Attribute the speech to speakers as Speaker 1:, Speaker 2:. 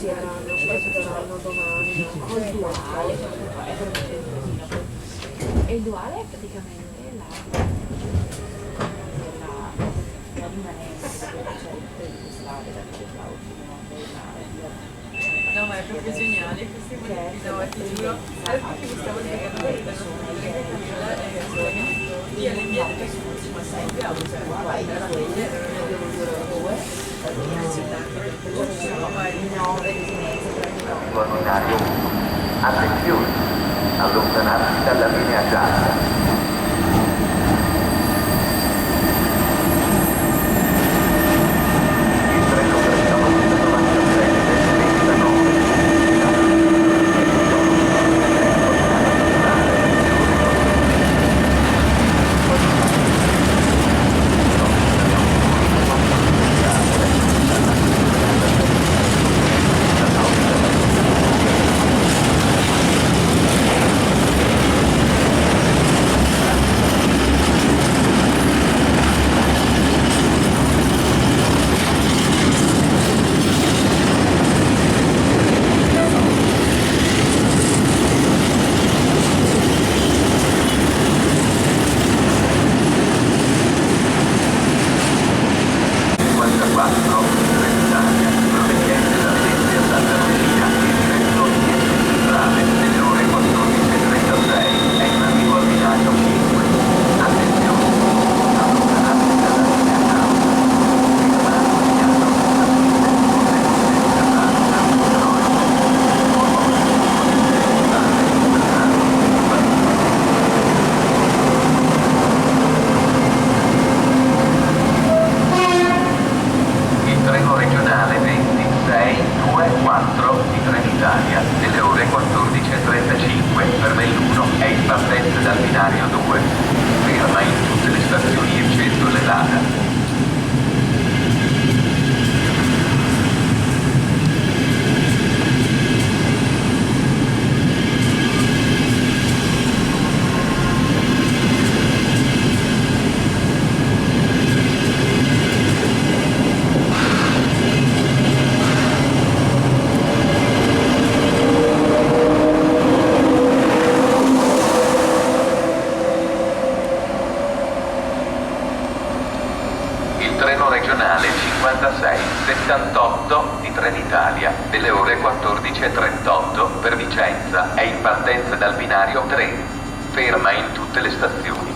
Speaker 1: saranno domani.
Speaker 2: Col duale, e il duale è praticamente la rimanenza di quest'area
Speaker 3: No, ma è proprio geniale questi momenti, no, ti giuro, sai perché mi stavo spiegando io le mie ma sempre a cioè, era
Speaker 4: Binario 1. Attenzione, allontanarsi dalla linea gialla. Il treno per stamattina 54, Trenitalia, proveniente da Venezia Santa Lucia, il treno riesce centrale nelle ore 14:36, è in arrivo al binario 5. Attenzione, allontanarsi dalla linea gialla. Il treno regionale 2624 di Trenitalia delle ore 14:35 per Belluno è in partenza dal binario 2. Ferma in tutte le stazioni eccetto le Lada. Il treno regionale 5678 di Trenitalia delle ore 14:38 per Vicenza è in partenza dal binario 3. Ferma in tutte le stazioni.